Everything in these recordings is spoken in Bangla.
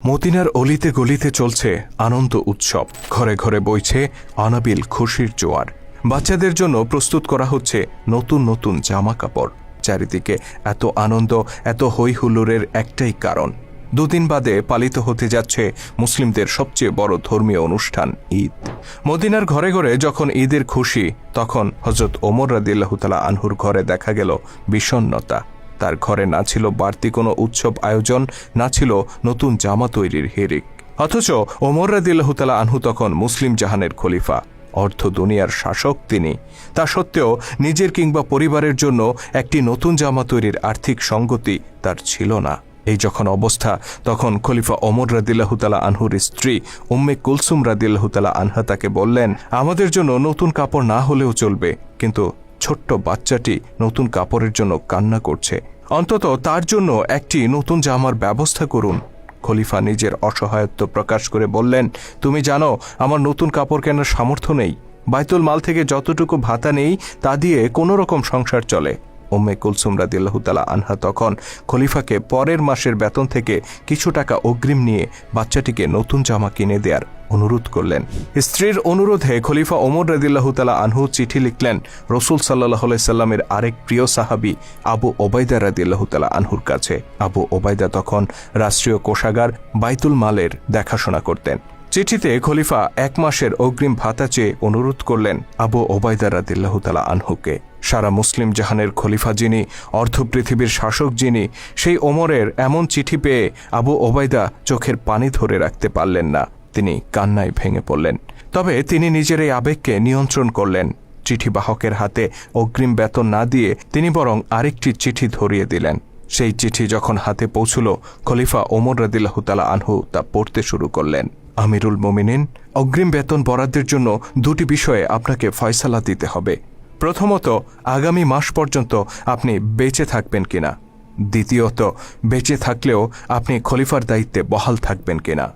মদিনার অলিতে গলিতে চলছে আনন্দ উৎসব, ঘরে ঘরে বইছে অনাবিল খুশির জোয়ার। বাচ্চাদের জন্য প্রস্তুত করা হচ্ছে নতুন নতুন জামা কাপড়। চারিদিকে এত আনন্দ, এত হই হুল্লোড়ের একটাই কারণ, দুদিন বাদে পালিত হতে যাচ্ছে মুসলিমদের সবচেয়ে বড় ধর্মীয় অনুষ্ঠান ঈদ। মদিনার ঘরে ঘরে যখন ঈদের খুশি, তখন হযরত ওমর রাদিয়াল্লাহু তাআলা আনহুর ঘরে দেখা গেল বিষণ্ণতা। তার ঘরে না ছিল বাড়তি কোনো উৎসব আয়োজন, না ছিল নতুন জামা তৈরির হিড়িক। অথচ ওমর রাদিয়াল্লাহু তাআলা আনহু তখন মুসলিম জাহানের খলিফা, অর্ধ দুনিয়ার শাসক তিনি। তা সত্ত্বেও নিজের কিংবা পরিবারের জন্য একটি নতুন জামা তৈরির আর্থিক সঙ্গতি তার ছিল না। এই যখন অবস্থা, তখন খলিফা ওমর রাদিয়াল্লাহু তাআলা আনহুর স্ত্রী উম্মে কুলসুম রাদিয়াল্লাহু তাআলা আনহা তাকে বললেন, আমাদের জন্য নতুন কাপড় না হলেও চলবে, কিন্তু ছোট্ট বাচ্চাটি নতুন কাপড়ের জন্য কান্না করছে, অন্তত তার জন্য একটি নতুন জামার ব্যবস্থা করুন। খলিফা নিজের অসহায়ত্ব প্রকাশ করে বললেন, তুমি জানো আমার নতুন কাপড় কেনার সামর্থ্য নেই, বাইতুল মাল থেকে যতটুকু ভাতা নেই তা দিয়ে কোনো রকম সংসার চলে। উম্মে কুলসুম রাদিয়াল্লাহু তাআলা আনহা তখন খলিফাকে পরের মাসের বেতন থেকে কিছু টাকা অগ্রিম নিয়ে বাচ্চাটিকে নতুন জামা কিনে দেওয়ার অনুরোধ করলেন। স্ত্রীর অনুরোধে খলিফা ওমর রাদিয়াল্লাহু তাআলা আনহু চিঠি লিখলেন রাসূল সাল্লাল্লাহু আলাইহি সাল্লামের আরেক প্রিয় সাহাবী আবু ওবায়দা রাদিয়াল্লাহু তাআলা আনহুর কাছে। আবু ওবায়দা তখন রাষ্ট্রীয় কোষাগার বাইতুল মালের দেখাশোনা করতেন। চিঠিতে খলিফা 1 মাসের অগ্রিম ভাতা চেয়ে অনুরোধ করলেন আবু ওবায়দা রাদিয়াল্লাহু তাআলা আনহুকে। সারা মুসলিম জাহানের খলিফা যিনি, অর্ধ পৃথিবীর শাসক যিনি, সেই ওমরের এমন চিঠি পেয়ে আবু ওবায়দা চোখের পানি ধরে রাখতে পারলেন না। তিনি কান্নায় ভেঙে পড়লেন। তবে তিনি নিজের এই আবেগকে নিয়ন্ত্রণ করলেন। চিঠি বাহকের হাতে অগ্রিম বেতন না দিয়ে তিনি বরং আরেকটি চিঠি ধরিয়ে দিলেন। সেই চিঠি যখন হাতে পৌঁছল, খলিফা ওমর রাদিয়াল্লাহু তাআলা আনহু তা পড়তে শুরু করলেন। আমিরুল মোমিনিন, অগ্রিম বেতন বরাদ্দের জন্য 2টি বিষয়ে আপনাকে ফয়সালা দিতে হবে। প্রথমত, আগামী মাস পর্যন্ত আপনি বেঁচে থাকবেন কিনা। দ্বিতীয়ত, বেঁচে থাকলেও আপনি খলিফার দায়িত্বে বহাল থাকবেন কিনা।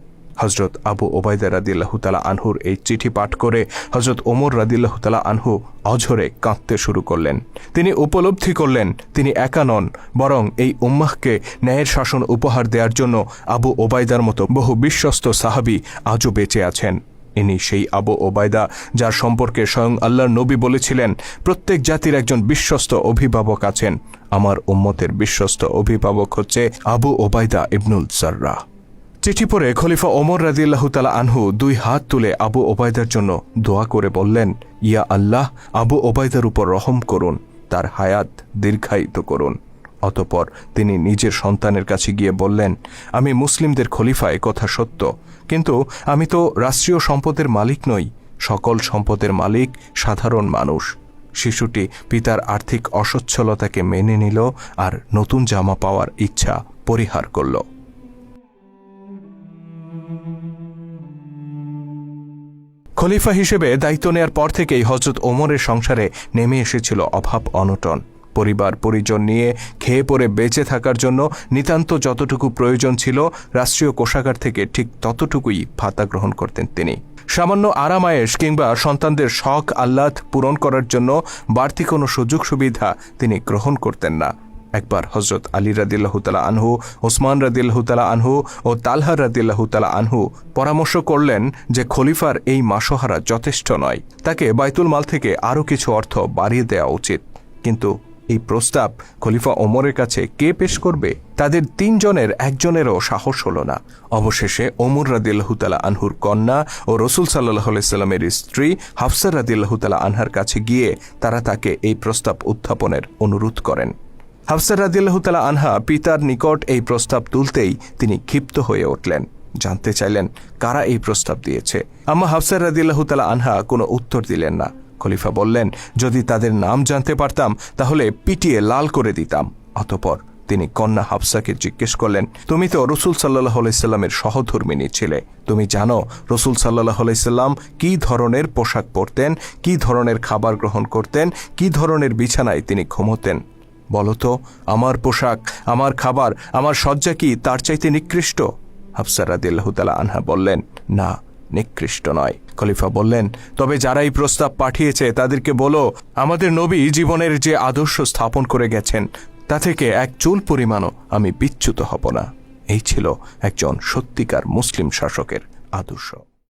হযরত আবু ওবায়দা রাদিয়াল্লাহু তাআলা আনহুর এই চিঠি পাঠ করে হযরত ওমর রাদিয়াল্লাহু তাআলা আনহু অঝরে কাঁদতে শুরু করলেন। তিনি উপলব্ধি করলেন তিনি একা নন, বরং এই উম্মাহকে ন্যায়ের শাসন উপহার দেওয়ার জন্য আবু ওবায়দার মতো বহু বিশ্বস্ত সাহাবী আজও বেঁচে আছেন। ইনি সেই আবু ওবায়দা যার সম্পর্কে স্বয়ং আল্লাহর নবী বলেছিলেন, প্রত্যেক জাতির একজন বিশ্বস্ত অভিভাবক আছেন, আমার উম্মতের বিশ্বস্ত অভিভাবক হচ্ছে আবু ওবায়দা ইবনুল জাররাহ। চিঠি পড়ে খলিফা ওমর রাদিয়াল্লাহু তাআলা আনহু 2 হাত তুলে আবু ওবায়দার জন্য দোয়া করে বললেন, ইয়া আল্লাহ, আবু ওবায়দার উপর রহম করুন, তার হায়াত দীর্ঘায়িত করুন। অতঃপর তিনি নিজের সন্তানের কাছে গিয়ে বললেন, আমি মুসলিমদের খলিফা, এ কথা সত্য, কিন্তু আমি তো রাষ্ট্রীয় সম্পদের মালিক নই, সকল সম্পদের মালিক সাধারণ মানুষ। শিশুটি পিতার আর্থিক অসচ্ছলতাকে মেনে নিল আর নতুন জামা পাওয়ার ইচ্ছা পরিহার করল। খলিফা হিসেবে দায়িত্ব নেয়ার পর থেকেই হযরত ওমরের সংসারে নেমে এসেছিল অভাব অনটন। পরিবার পরিজন নিয়ে খেয়ে পরে বেঁচে থাকার জন্য নিতান্ত যতটুকু প্রয়োজন ছিল, রাষ্ট্রীয় কোষাগার থেকে ঠিক ততটুকুই ভাতা গ্রহণ করতেন তিনি। সামান্য আরামায়েশ কিংবা সন্তানদের শখ আহ্লাদ পূরণ করার জন্য বাড়তি কোনো সুযোগ সুবিধা তিনি গ্রহণ করতেন না। একবার হযরত আলী রাদিয়াল্লাহু তাআলা আনহু, ওসমান রাদিয়াল্লাহু তাআলা আনহু ও তালহা রাদিয়াল্লাহু তাআলা আনহু পরামর্শ করলেন যে খলিফার এই মাসোহারা যথেষ্ট নয়, তাকে বাইতুল মাল থেকে আরও কিছু অর্থ বাড়িয়ে দেওয়া উচিত। কিন্তু এই প্রস্তাব খলিফা ওমরের কাছে কে পেশ করবে? তাদের 3 জনের একজনেরও সাহস হল না। অবশেষে ওমর রাদিয়াল্লাহু তাআলা আনহুর কন্যা ও রাসূল সাল্লাল্লাহু আলাইহি সাল্লামের স্ত্রী হাফসা রাদিয়াল্লাহু তাআলা আনহার কাছে গিয়ে তারা তাকে এই প্রস্তাব উত্থাপনের অনুরোধ করেন। হাফসা রাদিয়াল্লাহু তাআলা আনহা পিতার নিকট এই প্রস্তাব তুলতেই তিনি ক্ষিপ্ত হয়ে উঠলেন। জানতে চাইলেন কারা এই প্রস্তাব দিয়েছে। আম্মা হাফসা রাদিয়াল্লাহু তাআলা আনহা কোনো উত্তর দিলেন না। খলিফা বললেন, যদি তাদের নাম জানতে পারতাম তাহলে পিটিয়ে লাল করে দিতাম। অতঃপর তিনি কন্যা হাফসাকে জিজ্ঞেস করলেন, তুমি তো রাসূল সাল্লাল্লাহু আলাইহি সাল্লামের সহধর্মিণী ছিলে, তুমি জানো রাসূল সাল্লাল্লাহু আলাইহি সাল্লাম কী ধরনের পোশাক পরতেন, কী ধরনের খাবার গ্রহণ করতেন, কী ধরনের বিছানায় তিনি ঘুমোতেন। বলতো, আমার পোশাক, আমার খাবার, আমার শয্যা কি তার চাইতে নিকৃষ্ট? হাফসা রাদিয়াল্লাহু তাআলা আনহা বললেন, না, নিকৃষ্ট নয়। খলিফা বললেন, তবে যারা এই প্রস্তাব পাঠিয়েছে তাদেরকে বলো, আমাদের নবী জীবনের যে আদর্শ স্থাপন করে গেছেন তা থেকে 1 চুল পরিমাণও আমি বিচ্যুত হব না। এই ছিল একজন সত্যিকার মুসলিম শাসকের আদর্শ।